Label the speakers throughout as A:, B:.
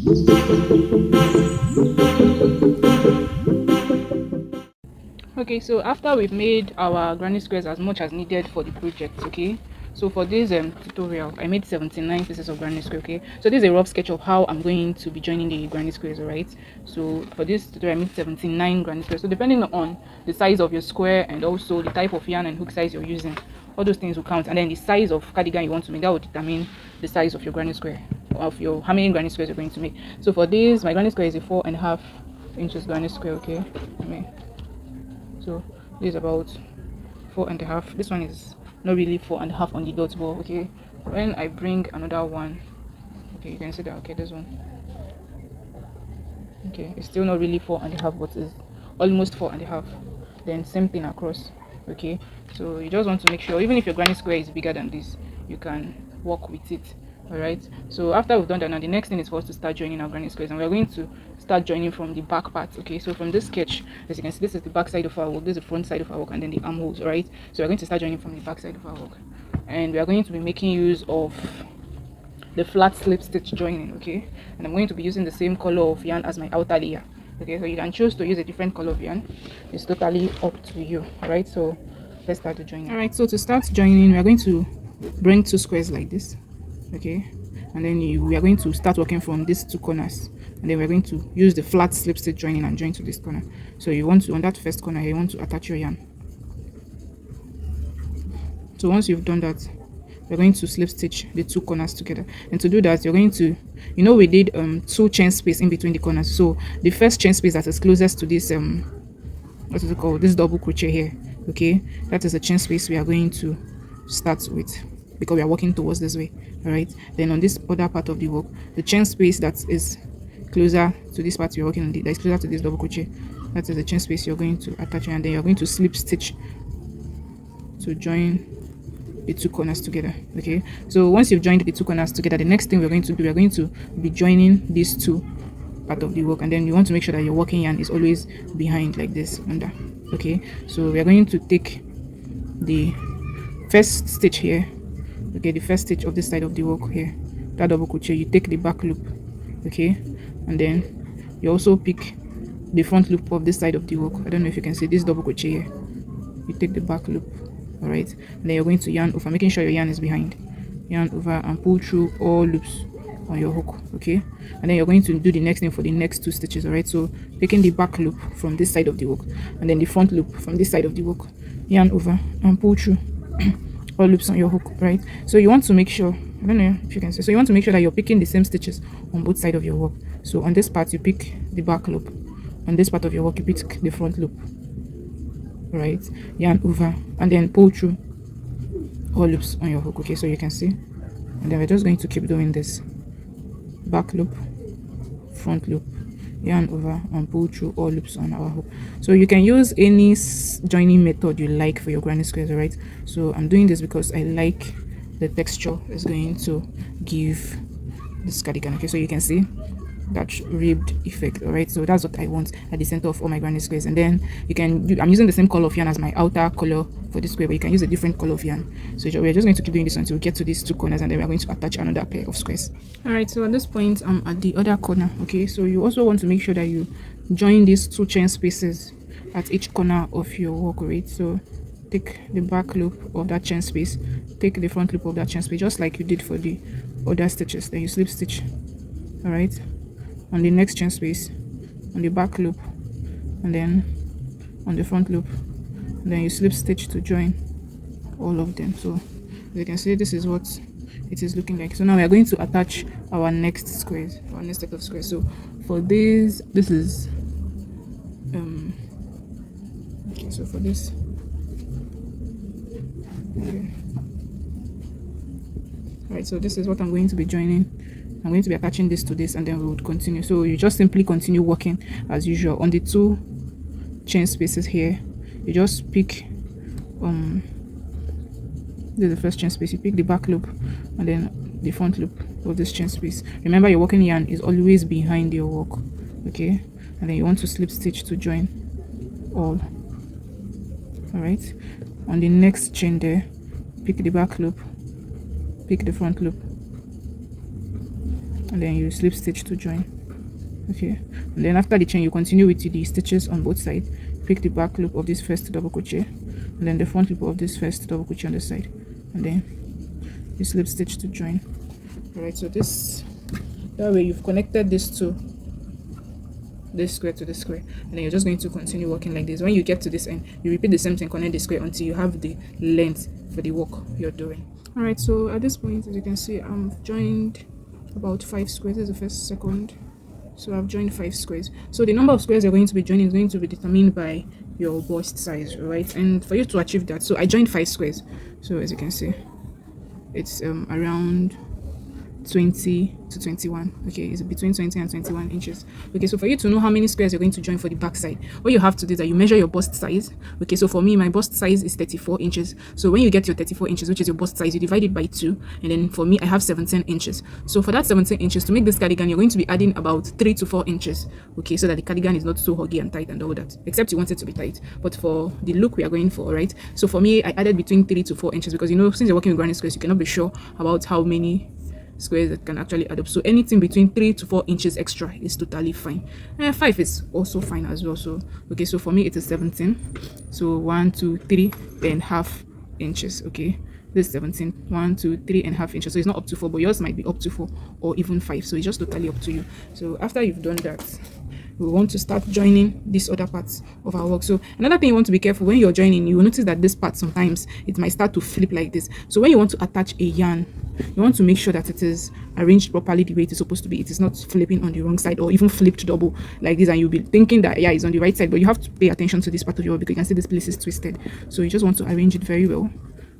A: Okay, so after we've made our granny squares as much as needed for the project, okay, so for this tutorial I made 79 pieces of granny square. Okay, so this is a rough sketch of how I'm going to be joining the granny squares. All right, so for this tutorial I made 79 granny squares. So depending on the size of your square and also the type of yarn and hook size you're using, all those things will count, and then the size of cardigan you want to make, that will determine the size of your granny square, of your how many granny squares you're going to make. So for this, my granny square is a 4.5 inches granny square. Okay, so this is about 4.5. This one is not really 4.5 on the dot, but okay, when I bring another one, okay, you can see that. Okay, this one, okay, it's still not really 4.5, but it's almost 4.5. Then same thing across. Okay, so you just want to make sure, even if your granny square is bigger than this, you can work with it. All right, so after we've done that, now the next thing is for us to start joining our granny squares, and we're going to start joining from the back part. Okay, so from this sketch, as you can see, this is the back side of our work, this is the front side of our work, and then the armholes. All right, so we're going to start joining from the back side of our work, and we are going to be making use of the flat slip stitch joining. Okay, and I'm going to be using the same color of yarn as my outer layer. Okay, so you can choose to use a different color of yarn, it's totally up to you. All right, so let's start the joining. All right, so to start joining, we are going to bring two squares like this. Okay, and then we are going to start working from these two corners, and then we're going to use the flat slip stitch joining and join to this corner. So you want to, on that first corner here, you want to attach your yarn. So once you've done that, we're going to slip stitch the two corners together, and to do that, you're going to, you know, we did two chain space in between the corners. So the first chain space that is closest to this what is it called, this double crochet here, okay, that is the chain space we are going to start with, because we are working towards this way. All right, then on this other part of the work, the chain space that is closer to this part you're working on, that is closer to this double crochet, that is the chain space you're going to attach, and then you're going to slip stitch to join the two corners together. Okay, so once you've joined the two corners together, the next thing we're going to do, we're going to be joining these two part of the work, and then you want to make sure that your working yarn is always behind like this under. Okay, so we are going to take the first stitch here. Okay, the first stitch of this side of the work here, that double crochet, you take the back loop. Okay, and then you also pick the front loop of this side of the work. I don't know if you can see this double crochet here, you take the back loop. All right, and then you're going to yarn over, making sure your yarn is behind, yarn over and pull through all loops on your hook. Okay, and then you're going to do the next thing for the next two stitches. All right, so taking the back loop from this side of the work, and then the front loop from this side of the work, yarn over and pull through all loops on your hook. Right, so you want to make sure, I don't know if you can see, so you want to make sure that you're picking the same stitches on both sides of your work. So on this part you pick the back loop, on this part of your work you pick the front loop. Right, yarn over and then pull through all loops on your hook. Okay, so you can see, and then we're just going to keep doing this, back loop, front loop, yarn over and pull through all loops on our hook. So you can use any joining method you like for your granny squares. All right, so I'm doing this because I like the texture it's going to give this cardigan. Okay, so you can see that ribbed effect. All right, so that's what I want at the center of all my granny squares. And then you can, I'm using the same color of yarn as my outer color for this square, but you can use a different color of yarn. So we're just going to keep doing this until we get to these two corners, and then we're going to attach another pair of squares. All right, so at this point I'm at the other corner. Okay, so you also want to make sure that you join these two chain spaces at each corner of your work. Right, so take the back loop of that chain space, take the front loop of that chain space, just like you did for the other stitches, then you slip stitch. All right, on the next chain space, on the back loop, and then on the front loop, and then you slip stitch to join all of them. So as you can see, this is what it is looking like. So now we are going to attach our next squares, our next set of squares. So for this is okay, so for this, okay, all right, so this is what I'm going to be joining. I'm going to be attaching this to this, and then we would continue. So you just simply continue working as usual on the two chain spaces here. You just pick this is the first chain space, you pick the back loop and then the front loop of this chain space. Remember, your working yarn is always behind your work. Okay, and then you want to slip stitch to join all. All right, on the next chain there, pick the back loop, pick the front loop, and then you slip stitch to join. Okay, and then after the chain you continue with the stitches on both sides. Pick the back loop of this first double crochet and then the front loop of this first double crochet on the side, and then you slip stitch to join. All right, so that way you've connected this to this square to the square, and then you're just going to continue working like this. When you get to this end, you repeat the same thing, connect the square until you have the length for the work you're doing. All right, so at this point, as you can see, I've joined about 5 squares. This is the first, second, so I've joined 5 squares. So the number of squares you're going to be joining is going to be determined by your bust size, right? And for you to achieve that, so I joined 5 squares. So as you can see, it's around 20 to 21. Okay, it's between 20 and 21 inches. Okay, so for you to know how many squares you're going to join for the back side, what you have to do is that you measure your bust size. Okay, so for me, my bust size is 34 inches. So when you get your 34 inches, which is your bust size, you divide it by 2, and then for me, I have 17 inches. So for that 17 inches, to make this cardigan, you're going to be adding about 3 to 4 inches. Okay, so that the cardigan is not so huggy and tight and all that, except you want it to be tight. But for the look we are going for, right? So for me, I added between 3 to 4 inches because, you know, since you're working with granny squares, you cannot be sure about how many squares that can actually add up. So anything between 3 to 4 inches extra is totally fine. 5 is also fine as well. So okay, so for me it is 17. So 1, 2, 3.5 inches. Okay, this is 17. 1, 2, 3.5 inches. So it's not up to 4, but yours might be up to 4 or even 5. So it's just totally up to you. So after you've done that, we want to start joining these other parts of our work. So another thing you want to be careful when you're joining, you will notice that this part sometimes it might start to flip like this. So when you want to attach a yarn, you want to make sure that it is arranged properly the way it is supposed to be. It is not flipping on the wrong side or even flipped double like this, and you'll be thinking that yeah, it's on the right side, but you have to pay attention to this part of your work because you can see this place is twisted. So you just want to arrange it very well.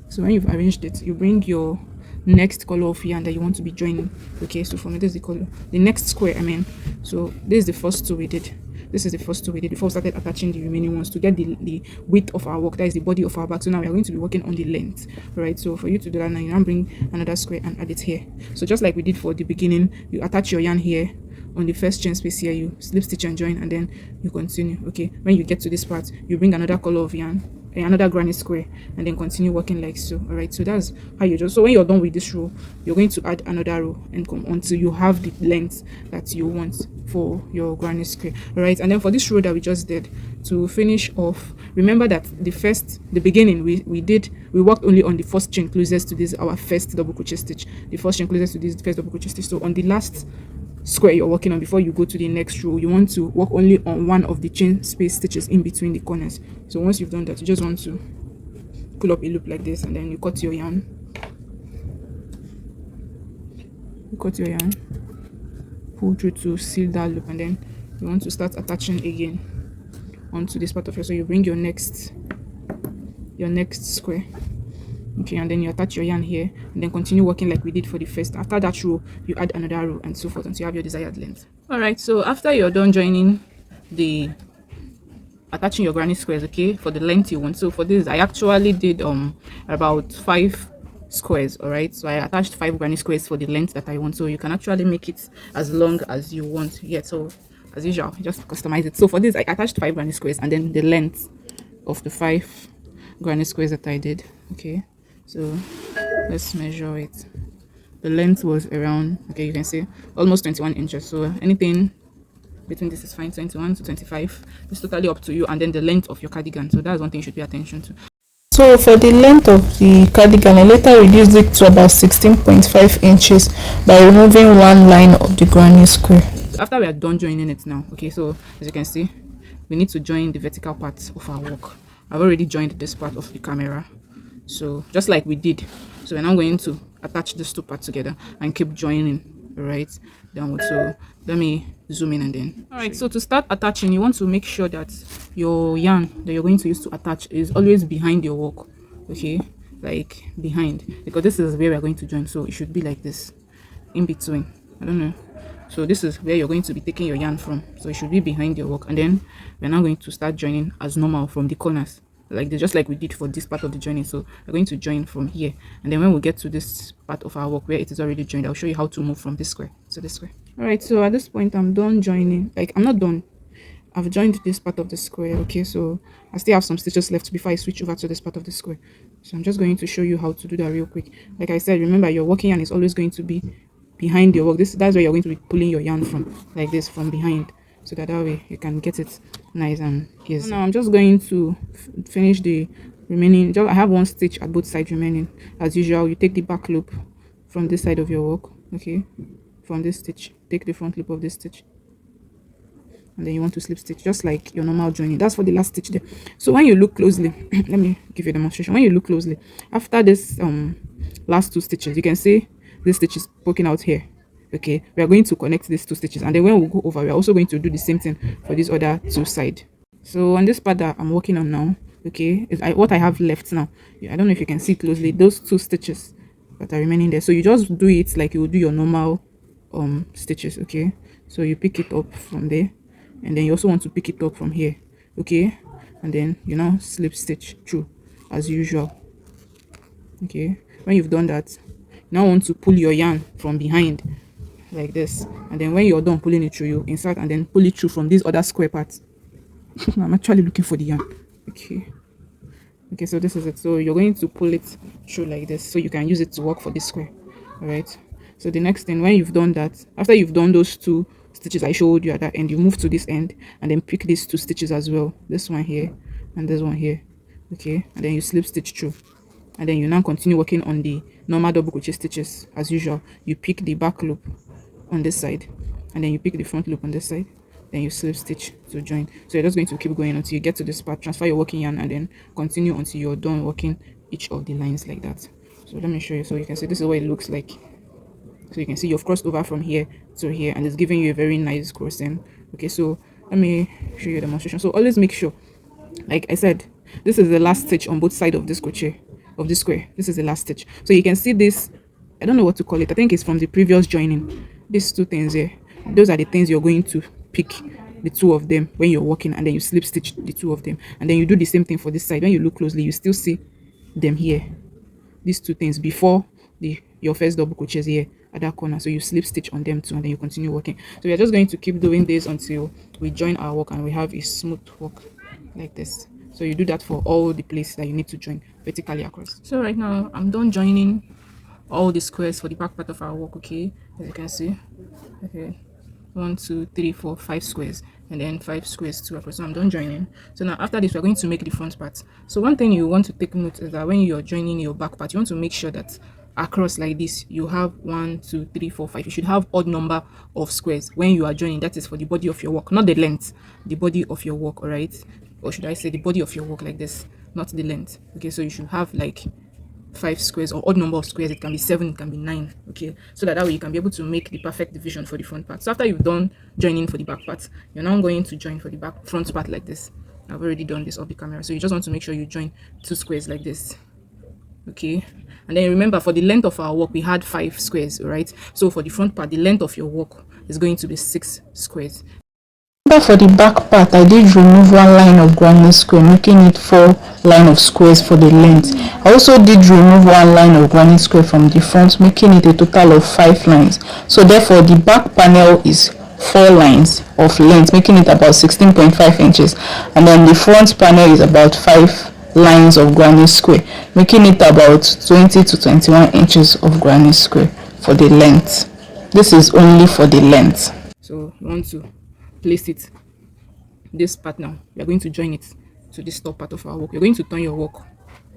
A: So when you've arranged it, you bring your next color of yarn that you want to be joining. Okay, so for me this is the color, the next square, I mean. So this is the first two we did. This is the first two we did before we started attaching the remaining ones to get the width of our work. That is the body of our bag. So now we are going to be working on the length. Right, so for you to do that, now you now bring another square and add it here. So just like we did for the beginning, you attach your yarn here on the first chain space here, you slip stitch and join, and then you continue. Okay, when you get to this part, you bring another color of yarn, another granny square, and then continue working like so. All right, so that's how you just, so when you're done with this row, you're going to add another row and come until you have the length that you want for your granny square. All right, and then for this row that we just did, to finish off, remember that the beginning we worked only on the first chain closest to this, our first double crochet stitch, the first chain closest to this first double crochet stitch. So on the last square you're working on before you go to the next row, you want to work only on one of the chain space stitches in between the corners. So once you've done that, you just want to pull up a loop like this, and then you cut your yarn, pull through to seal that loop, and then you want to start attaching again onto this part of your, so you bring your next square. Okay, and then you attach your yarn here, and then continue working like we did for the first. After that row, you add another row and so forth until you have your desired length. All right, so after you're done joining attaching your granny squares, okay, for the length you want. So for this, I actually did about 5 squares. All right, so I attached 5 granny squares for the length that I want. So you can actually make it as long as you want. Yeah, so as usual, just customize it. So for this, I attached 5 granny squares, and then the length of the 5 granny squares that I did. Okay, so let's measure it. The length was around, okay, you can see almost 21 inches. So anything between this is fine. 21 to 25, it's totally up to you. And then the length of your cardigan, so that's one thing you should pay attention to.
B: So for the length of the cardigan, I later reduced it to about 16.5 inches by removing one line of the granny square.
A: After we are done joining it now, okay, so as you can see, we need to join the vertical part of our work. I've already joined this part of the camera, so just like we did. So we're now going to attach these 2 parts together and keep joining. All right, downward. So let me zoom in and then. All right, so to start attaching, you want to make sure that your yarn that you're going to use to attach is always behind your work. Okay, like behind, because this is where we're going to join, so it should be like this, in between. I don't know. So this is where you're going to be taking your yarn from, so it should be behind your work. And then we're now going to start joining as normal from the corners, like this, just like we did for this part of the joining. So we're going to join from here, and then when we get to this part of our work where it is already joined, I'll show you how to move from this square to this square. All right, so at this point I'm done joining. Like, I'm not done, I've joined this part of the square. Okay, so I still have some stitches left before I switch over to this part of the square. So I'm just going to show you how to do that real quick. Like I said, remember your working yarn is always going to be behind your work. That's where you're going to be pulling your yarn from, like this, from behind, so that way you can get it nice and easy. So now I'm just going to finish the remaining. I have one stitch at both sides remaining. As usual, you take the back loop from this side of your work, okay, from this stitch, take the front loop of this stitch, and then you want to slip stitch just like your normal joining. That's for the last stitch there. So when you look closely, let me give you a demonstration. When you look closely, after this last two stitches, you can see this stitch is poking out here. Okay, we are going to connect these two stitches, and then when we go over, we are also going to do the same thing for this other two side. So on this part that I'm working on now, okay, is what I have left now. I don't know if you can see closely those two stitches that are remaining there. So you just do it like you would do your normal stitches. Okay, so you pick it up from there, and then you also want to pick it up from here, okay, and then you now slip stitch through as usual. Okay, when you've done that, you now want to pull your yarn from behind like this, and then when you're done pulling it through, you insert and then pull it through from these other square parts. I'm actually looking for the yarn. Okay, so this is it. So you're going to pull it through like this, so you can use it to work for this square. All right, so the next thing, when you've done that, after you've done those two stitches I showed you at that end, you move to this end and then pick these two stitches as well, this one here and this one here, okay, and then you slip stitch through, and then you now continue working on the normal double crochet stitches as usual. You pick the back loop on this side, and then you pick the front loop on this side, then you slip stitch to join. So you're just going to keep going until you get to this part, transfer your working yarn, and then continue until you're done working each of the lines like that. So let me show you, so you can see this is what it looks like. So you can see you've crossed over from here to here, and it's giving you a very nice crossing. Okay, so let me show you the demonstration. So always make sure, like I said, this is the last stitch on both sides of this crochet of this square. This is the last stitch. So you can see this, I don't know what to call it, I think it's from the previous joining. These two things here, those are the things you're going to pick, the two of them, when you're working, and then you slip stitch the two of them, and then you do the same thing for this side. When you look closely, you still see them here, these two things before your first double crochets here at that corner. So you slip stitch on them too, and then you continue working. So we're just going to keep doing this until we join our work and we have a smooth work like this. So you do that for all the places that you need to join vertically across. So right now I'm done joining all the squares for the back part of our work. Okay, as you can see, okay, 1 2 3 4 5 squares, and then 5 squares too across. So I'm done joining. So now after this, we're going to make the front part. So one thing you want to take note is that when you're joining your back part, you want to make sure that across like this you have 1 2 3 4 5. You should have odd number of squares when you are joining. That is for the body of your work, not the length, the body of your work. All right, or should I say the body of your work, like this, not the length. Okay, so you should have like 5 squares, or odd number of squares. It can be 7, it can be 9. Okay, so that way you can be able to make the perfect division for the front part. So after you've done joining for the back part, you're now going to join for the front part like this. I've already done this off the camera, so you just want to make sure you join 2 squares like this. Okay, and then remember, for the length of our work we had 5 squares, right? So for the front part, the length of your work is going to be 6 squares.
B: For the back part, I did remove one line of granny square, making it 4 line of squares for the length. I also did remove one line of granny square from the front, making it a total of 5 lines. So therefore the back panel is 4 lines of length, making it about 16.5 inches, and then the front panel is about 5 lines of granny square, making it about 20 to 21 inches of granny square for the length. This is only for the length.
A: So you want to place it, this part now, we are going to join it to this top part of our work. You're going to turn your work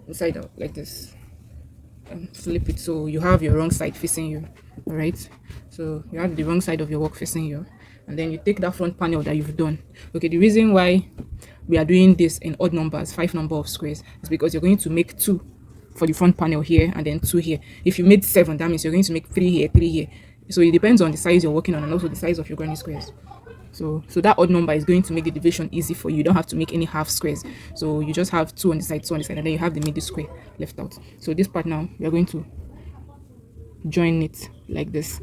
A: inside out like this and flip it, so you have your wrong side facing you. All right, so you have the wrong side of your work facing you, and then you take that front panel that you've done. Okay, the reason why we are doing this in odd numbers, 5 number of squares, is because you're going to make 2 for the front panel here and then 2 here. If you made 7, that means you're going to make 3 here, 3 here. So it depends on the size you're working on and also the size of your granny squares. So that odd number is going to make the division easy for you. You don't have to make any half squares. So you just have 2 on the side, 2 on the side, and then you have the middle square left out. So this part now, we are going to join it like this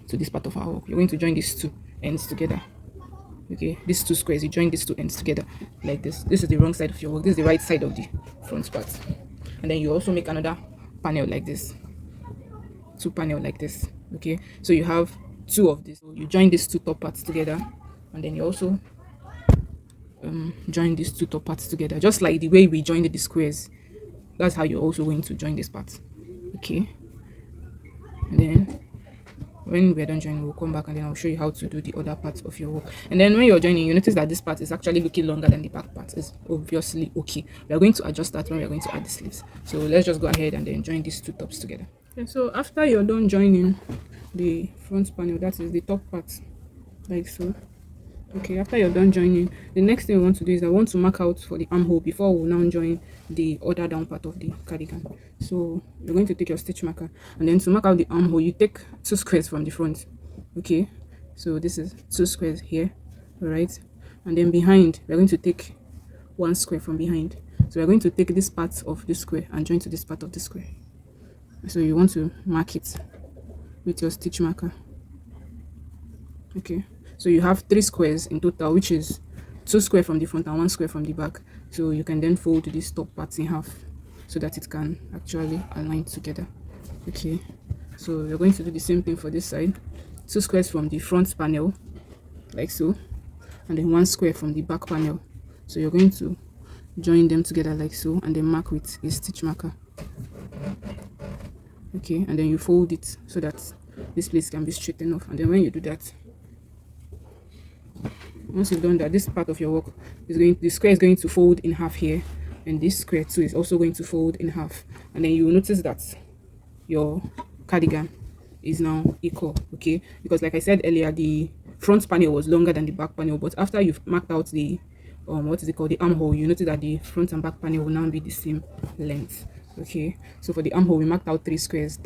A: to this part of our work. You're going to join these 2 ends together. Okay, these 2 squares, you join these 2 ends together like this. This is the wrong side of your work. This is the right side of the front part. And then you also make another panel like this, 2 panel like this. Okay, so you have 2 of this. So you join these 2 top parts together, and then you also join these 2 top parts together, just like the way we joined the squares. That's how you're also going to join this part. Okay, and then When we're done joining, we'll come back and then I'll show you how to do the other parts of your work. And then when you're joining, you notice that this part is actually looking longer than the back part. Is obviously okay. We are going to adjust that when we're going to add the sleeves. So let's just go ahead and then join these two tops together. Okay, so after you're done joining the front panel, that is the top part, like so. Okay, after you're done joining, the next thing we want to do is I want to mark out for the armhole before we'll now join the other down part of the cardigan. So you're going to take your stitch marker, and then to mark out the armhole, you take 2 squares from the front. Okay, so this is 2 squares here, all right, and then behind we're going to take 1 square from behind. So we're going to take this part of the square and join to this part of the square. So you want to mark it with your stitch marker. Okay, so you have 3 squares in total, which is 2 square from the front and 1 square from the back. So you can then fold this top part in half so that it can actually align together. Okay, so you're going to do the same thing for this side. 2 squares from the front panel, like so, and then 1 square from the back panel. So you're going to join them together like so, and then mark with a stitch marker. Okay, and then you fold it so that this place can be straight enough. And then when you do that, once you've done that, this part of your work is the square is going to fold in half here, and this square too is also going to fold in half. And then you will notice that your cardigan is now equal. Okay, because like I said earlier, the front panel was longer than the back panel, but after you've marked out the what is it called, the armhole, you notice that the front and back panel will now be the same length. Okay, so for the armhole we marked out 3 squares.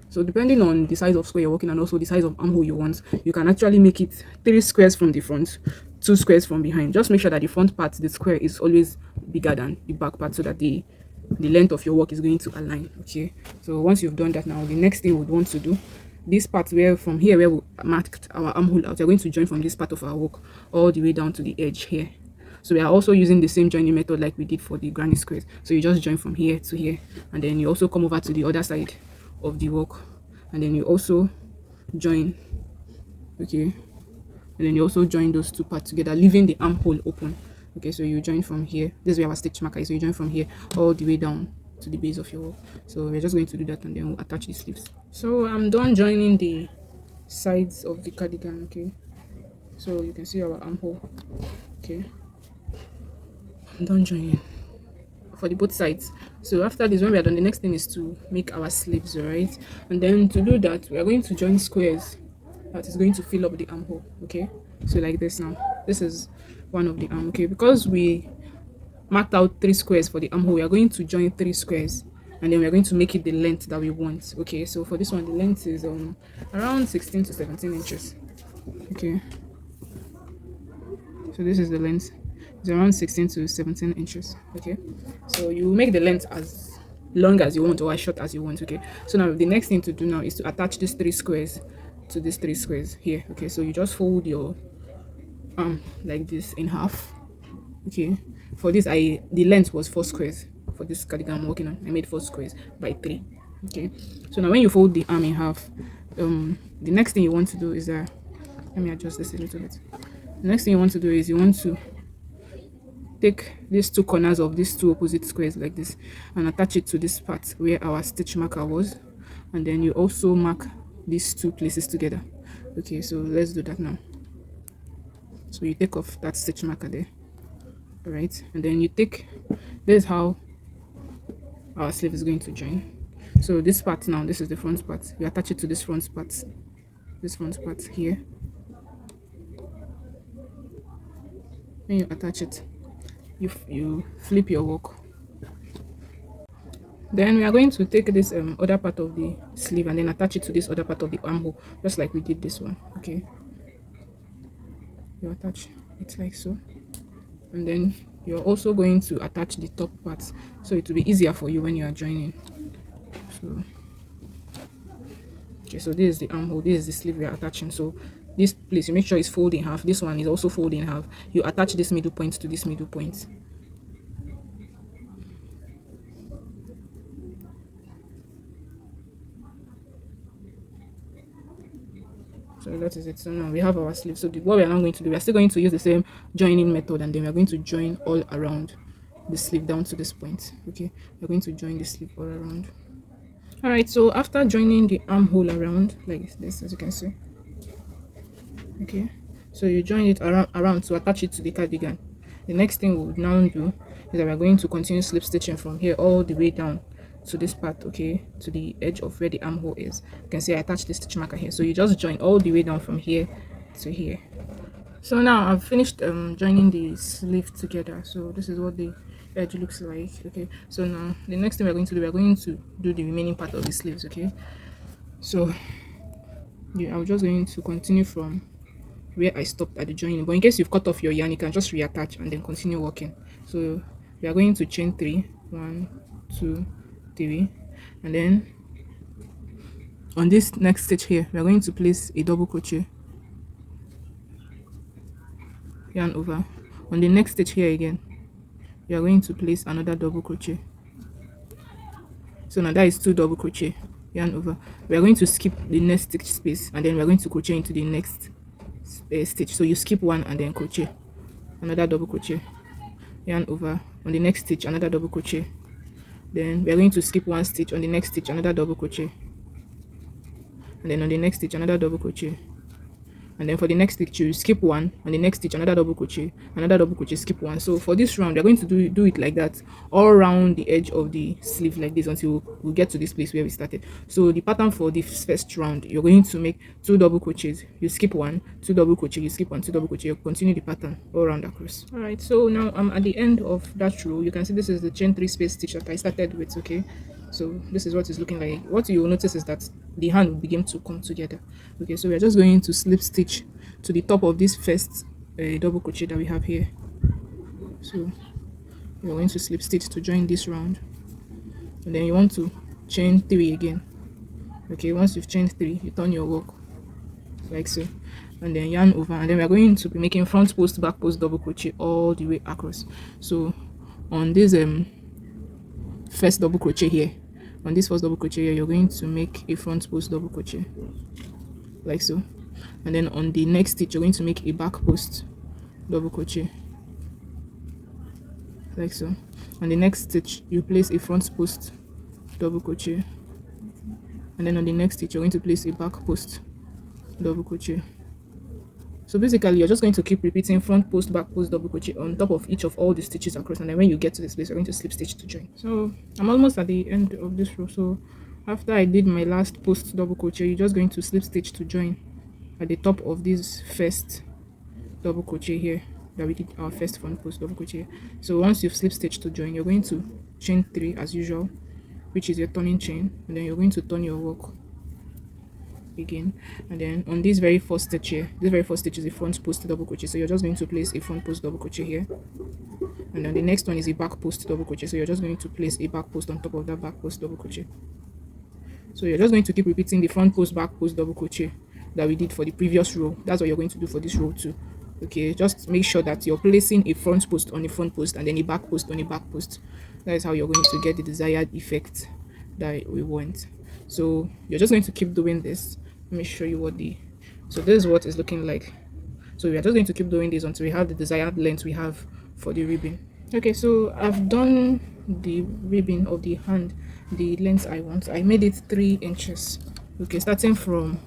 A: So depending on the size of square you're working and also the size of armhole you want, you can actually make it 3 squares from the front, 2 squares from behind. Just make sure that the front part, the square, is always bigger than the back part so that the length of your work is going to align. Okay, so once you've done that, now the next thing we'd want to do, this part where from here where we marked our armhole out, we're going to join from this part of our work all the way down to the edge here. So we are also using the same joining method like we did for the granny squares. So you just join from here to here, and then you also come over to the other side of the work, and then you also join. Okay, and then you also join those two parts together, leaving the armhole open. Okay, so you join from here. This is where our stitch marker is. So you join from here all the way down to the base of your work. So we're just going to do that, and then we'll attach the sleeves. So I'm done joining the sides of the cardigan. Okay, so you can see our armhole. Okay, I'm done joining for the both sides. So after this, when we are done, the next thing is to make our sleeves, all right? And then to do that, we are going to join squares that is going to fill up the armhole. Okay, so like this. Now this is one of the arm. Okay, because we marked out 3 squares for the armhole, we are going to join 3 squares, and then we are going to make it the length that we want. Okay, so for this one, the length is around 16 to 17 inches. Okay, so this is the length. It's around 16 to 17 inches. Okay, so you make the length as long as you want or as short as you want. Okay, so now the next thing to do now is to attach these 3 squares to these 3 squares here. Okay, so you just fold your arm like this in half. Okay, for this the length was 4 squares. For this cardigan I'm working on, I made 4 squares by 3. Okay, so now when you fold the arm in half, the next thing you want to do is let me adjust this a little bit. The next thing you want to do is you want to take these 2 corners of these 2 opposite squares like this and attach it to this part where our stitch marker was, and then you also mark these 2 places together. Okay, so let's do that now. So you take off that stitch marker there, all right, and then you take, this is how our sleeve is going to join. So this part now, this is the front part, you attach it to this front part here. When you attach it, you flip your work. Then we are going to take this other part of the sleeve and then attach it to this other part of the armhole, just like we did this one. Okay, you attach it like so, and then you're also going to attach the top part so it will be easier for you when you are joining. So okay, so this is the armhole, this is the sleeve we are attaching. So this place, you make sure it's folded in half. This one is also folded in half. You attach this middle point to this middle point. So that is it. So now we have our sleeve. So what we are now going to do, we are still going to use the same joining method, and then we are going to join all around the sleeve down to this point. Okay, we're going to join the sleeve all around. All right, so after joining the armhole around like this, as you can see, okay, so you join it around to attach it to the cardigan. The next thing we would now do is that we're going to continue slip stitching from here all the way down to this part, okay, to the edge of where the armhole is. You can see I attached the stitch marker here, so you just join all the way down from here to here. So now I've finished joining the sleeve together. So this is what the edge looks like. Okay, so now the next thing we're going to do, we're going to do the remaining part of the sleeves. Okay, so yeah, I'm just going to continue from where I stopped at the joining, but in case you've cut off your yarn, you can just reattach and then continue working. So we are going to chain 3, 1, 2, 3, and then on this next stitch here we are going to place a double crochet, yarn over. On the next stitch here again you are going to place another double crochet. So now that is 2 double crochet, yarn over. We are going to skip the next stitch space and then we are going to crochet into the next stitch. So you skip one and then crochet, another double crochet, yarn over. On the next stitch another double crochet, then we are going to skip one stitch. On the next stitch another double crochet, and then on the next stitch another double crochet, and then for the next stitch you skip one. On the next stitch another double crochet, skip one. So for this round we're going to do it like that all around the edge of the sleeve like this until we get to this place where we started. So the pattern for the first round, you're going to make 2 double crochets, you skip one, 2 double crochet, you skip one, 2 double crochet, you continue the pattern all around across. All right, so now I'm at the end of that row. You can see this is the chain 3 space stitch that I started with. Okay, so this is what it's looking like. What you will notice is that the hand will begin to come together. Okay, so we're just going to slip stitch to the top of this first double crochet that we have here. So you're going to slip stitch to join this round, and then you want to chain 3 again. Okay, once you've chained 3 you turn your work like so, and then yarn over, and then we're going to be making front post, back post, double crochet all the way across. So on this first double crochet here, on this first double crochet here, you're going to make a front post double crochet like so, and then on the next stitch you're going to make a back post double crochet like so. On the next stitch you place a front post double crochet, and then on the next stitch you're going to place a back post double crochet. So basically you're just going to keep repeating front post, back post, double crochet on top of each of all the stitches across, and then when you get to this place you're going to slip stitch to join. So I'm almost at the end of this row. So after I did my last post double crochet, you're just going to slip stitch to join at the top of this first double crochet here that we did our first front post double crochet. So once you've slip stitch to join, you're going to chain 3 as usual, which is your turning chain, and then you're going to turn your work again, and then on this very first stitch here, this very first stitch is a front post double crochet, so you're just going to place a front post double crochet here, and then the next one is a back post double crochet, so you're just going to place a back post on top of that back post double crochet. So you're just going to keep repeating the front post, back post, double crochet that we did for the previous row. That's what you're going to do for this row too. Okay, just make sure that you're placing a front post on a front post and then a back post on a back post. That is how you're going to get the desired effect that we want. So you're just going to keep doing this. Let me show you what so this is what it's looking like. So we are just going to keep doing this until we have the desired length we have for the ribbon. Okay, so I've done the ribbon of the hand, the length I want. I made it 3 inches. Okay, starting from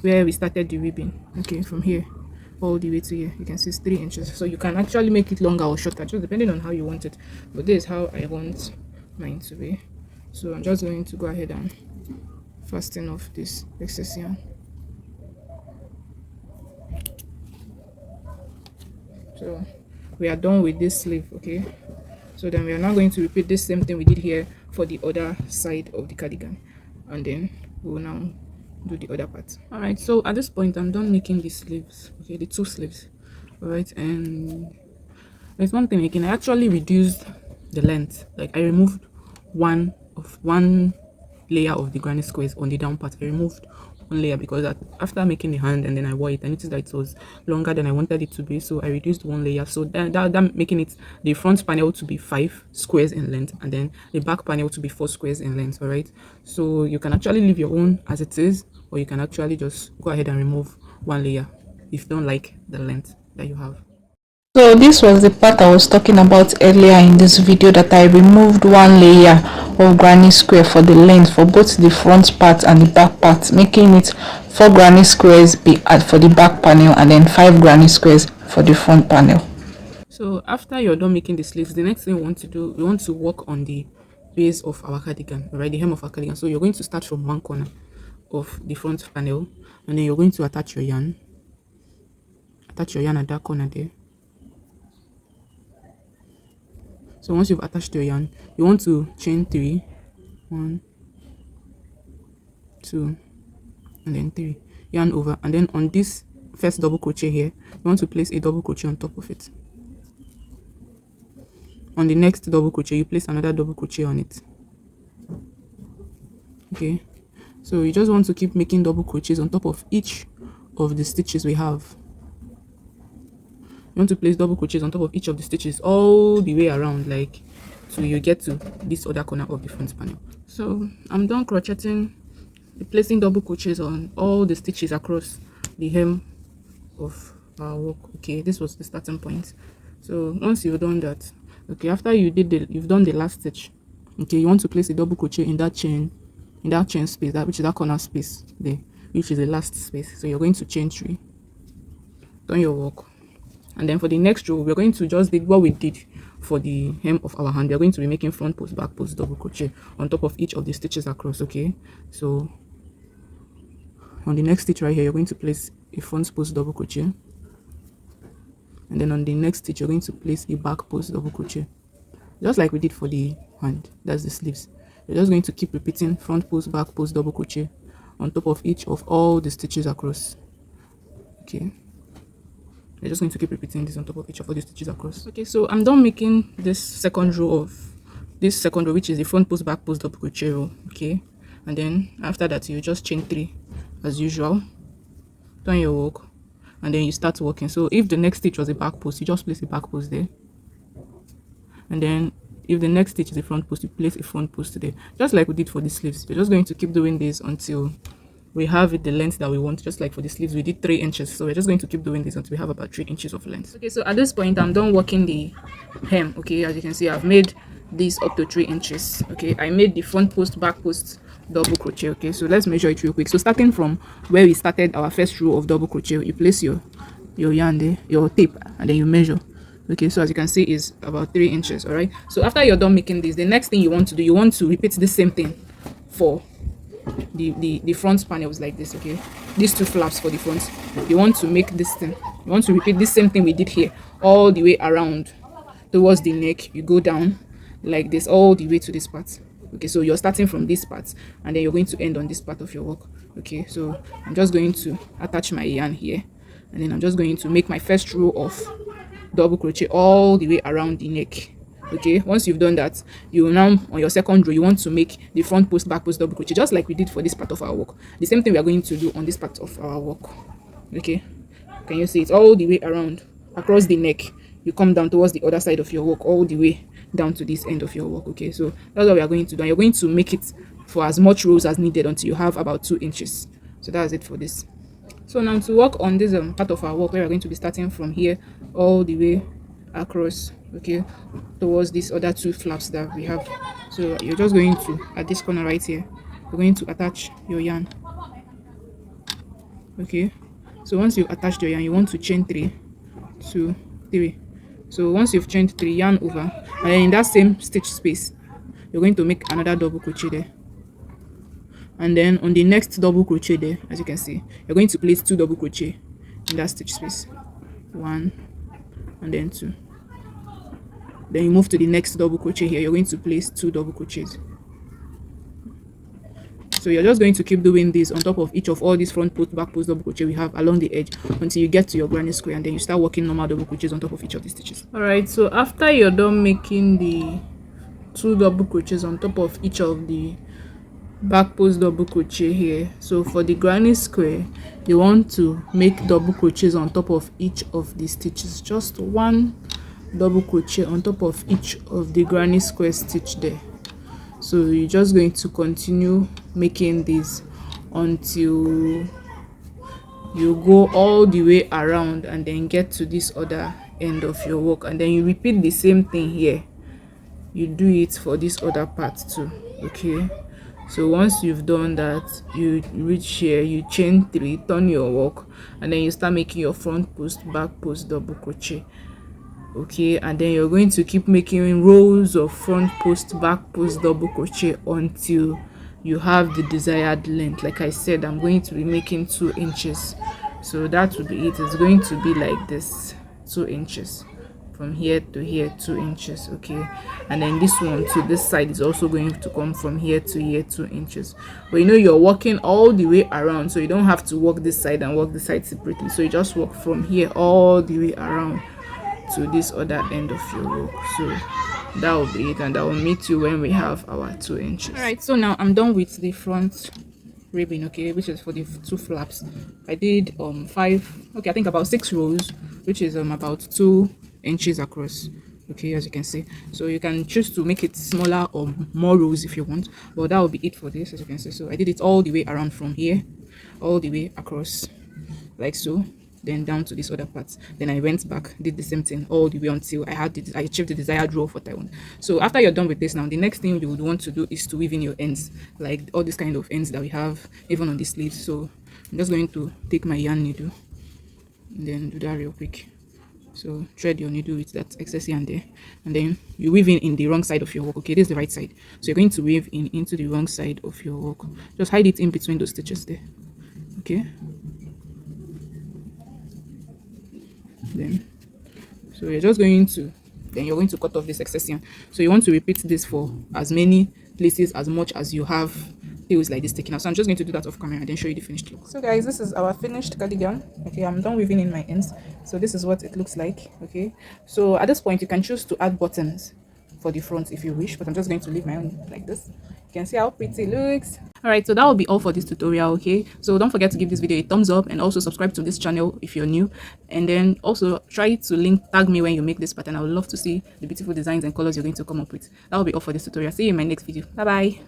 A: where we started the ribbon. Okay, from here all the way to here, you can see it's 3 inches. So you can actually make it longer or shorter, just depending on how you want it. But this is how I want mine to be. So I'm just going to go ahead and fasten off this excess yarn. So we are done with this sleeve. Okay, so then we are now going to repeat this same thing we did here for the other side of the cardigan, and then we will now do the other part. All right, so at this point I'm done making the sleeves. Okay, the 2 sleeves. All right, and there's one thing again. I actually reduced the length. Like I removed one layer of the granny squares on the down part. I removed one layer because after making the hand and then I wore it, I noticed that it was longer than I wanted it to be, so I reduced one layer. So that making it the front panel to be 5 squares in length and then the back panel to be 4 squares in length. All right, so you can actually leave your own as it is, or you can actually just go ahead and remove one layer if you don't like the length that you have.
B: So this was the part I was talking about earlier in this video, that I removed one layer of granny square for the length for both the front part and the back part, making it 4 granny squares for the back panel and then 5 granny squares for the front panel.
A: So after you're done making the sleeves, the next thing we want to do, we want to work on the base of our cardigan, right? The hem of our cardigan. So you're going to start from one corner of the front panel, and then you're going to attach your yarn. Attach your yarn at that corner there. So once you've attached your yarn, you want to chain 3, 1, 2, and then 3, yarn over, and then on this first double crochet here, you want to place a double crochet on top of it. On the next double crochet, you place another double crochet on it. Okay, so you just want to keep making double crochets on top of each of the stitches we have. You want to place double crochets on top of each of the stitches all the way around, like till you get to this other corner of the front panel. So I'm done crocheting, placing double crochets on all the stitches across the hem of our work. Okay, this was the starting point. So once you've done that, okay, after you've done the last stitch, okay, you want to place a double crochet in that chain space, which is that corner space there, which is the last space. So you're going to chain 3, done your work. And then for the next row, we're going to just do what we did for the hem of our hand. We're going to be making front post, back post, double crochet on top of each of the stitches across. Okay, so on the next stitch right here, you're going to place a front post double crochet, and then on the next stitch, you're going to place a back post double crochet, just like we did for the hand. That's the sleeves. You're just going to keep repeating front post, back post, double crochet on top of each of all the stitches across. Okay, you're just going to keep repeating this on top of each of all the stitches across. Okay, so I'm done making this second row, which is the front post, back post, double crochet row. Okay, and then after that, you just chain 3 as usual, done your work, and then you start working. So if the next stitch was a back post, you just place a back post there, and then if the next stitch is a front post, you place a front post there, just like we did for the sleeves. We're just going to keep doing this until we have it the length that we want. Just like for the sleeves, we did 3 inches, so we're just going to keep doing this until we have about 3 inches of length. Okay, so at this point, I'm done working the hem. Okay, as you can see, I've made this up to 3 inches. Okay, I made the front post, back post, double crochet. Okay, so let's measure it real quick. So starting from where we started our first row of double crochet, you place your yarn there, your tape, and then you measure. Okay, so as you can see, is about 3 inches. All right, so after you're done making this, the next thing you want to do, you want to repeat the same thing for the front panels like this. Okay, these 2 flaps for the front, you want to make this thing, you want to repeat the same thing we did here all the way around towards the neck. You go down like this all the way to this part. Okay, so you're starting from this part and then you're going to end on this part of your work. Okay, so I'm just going to attach my yarn here, and then I'm just going to make my first row of double crochet all the way around the neck. Okay, once you've done that, you will now, on your second row, you want to make the front post, back post, double crochet, just like we did for this part of our work. The same thing we are going to do on this part of our work. Okay, can you see it all the way around across the neck? You come down towards the other side of your work all the way down to this end of your work. Okay, so that's what we are going to do. You're going to make it for as much rows as needed until you have about 2 inches. So that's it for this. So now to work on this part of our work, where we're going to be starting from here all the way across, okay, towards these other 2 flaps that we have. So you're just going to, at this corner right here, you're going to attach your yarn. Okay, so once you've attached your yarn, you want to chain 3, 2, 3. So once you've chained 3, yarn over, and then in that same stitch space, you're going to make another double crochet there. And then on the next double crochet there, as you can see, you're going to place 2 double crochet in that stitch space, 1 and then 2. Then you move to the next double crochet here, you're going to place 2 double crochets. So you're just going to keep doing this on top of each of all these front post, back post, double crochet we have along the edge until you get to your granny square, and then you start working normal double crochets on top of each of the stitches. All right, so after you're done making the 2 double crochets on top of each of the back post double crochet here, so for the granny square, you want to make double crochets on top of each of the stitches, just 1 double crochet on top of each of the granny square stitch there. So you're just going to continue making this until you go all the way around and then get to this other end of your work, and then you repeat the same thing here. You do it for this other part too. Okay, so once you've done that, you reach here, you chain 3, turn your work, and then you start making your front post, back post, double crochet. Okay, and then you're going to keep making rows of front post, back post, double crochet until you have the desired length. Like I said, I'm going to be making 2 inches, so that would be it. It's going to be like this, 2 inches from here to here, 2 inches. Okay, and then this one to this side is also going to come from here to here, 2 inches. But you know, you're working all the way around, so you don't have to work this side and work this side separately. So you just work from here all the way around to this other end of your rope. So that will be it, and I will meet you when we have our 2 inches. All right, so now I'm done with the front ribbon, okay, which is for the 2 flaps. I did 5, okay, I think about 6 rows, which is about 2 inches across. Okay, as you can see, so you can choose to make it smaller or more rows if you want, but that will be it for this, as you can see. So I did it all the way around from here all the way across, like so, then down to this other part. Then I went back, did the same thing all the way until I achieved the desired row for Taiwan. So after you're done with this, now the next thing you would want to do is to weave in your ends, like all these kind of ends that we have even on the sleeves. So I'm just going to take my yarn needle and then do that real quick. So thread your needle with that excess yarn there, and then you weave in the wrong side of your work. Okay, this is the right side, so you're going to weave in into the wrong side of your work. Just hide it in between those stitches there. Okay, then so you're just going to cut off this excess yarn. So you want to repeat this for as many places as much as you have tails like this sticking out. So I'm just going to do that off camera and then show you the finished look. So guys, this is our finished cardigan. Okay, I'm done weaving in my ends, so this is what it looks like. Okay, so at this point you can choose to add buttons for the front if you wish, but I'm just going to leave my own like this. You can see how pretty it looks. All right, so that will be all for this tutorial. Okay, so don't forget to give this video a thumbs up and also subscribe to this channel if you're new, and then also try to tag me when you make this pattern. I would love to see the beautiful designs and colors you're going to come up with. That will be all for this tutorial. See you in my next video. Bye bye.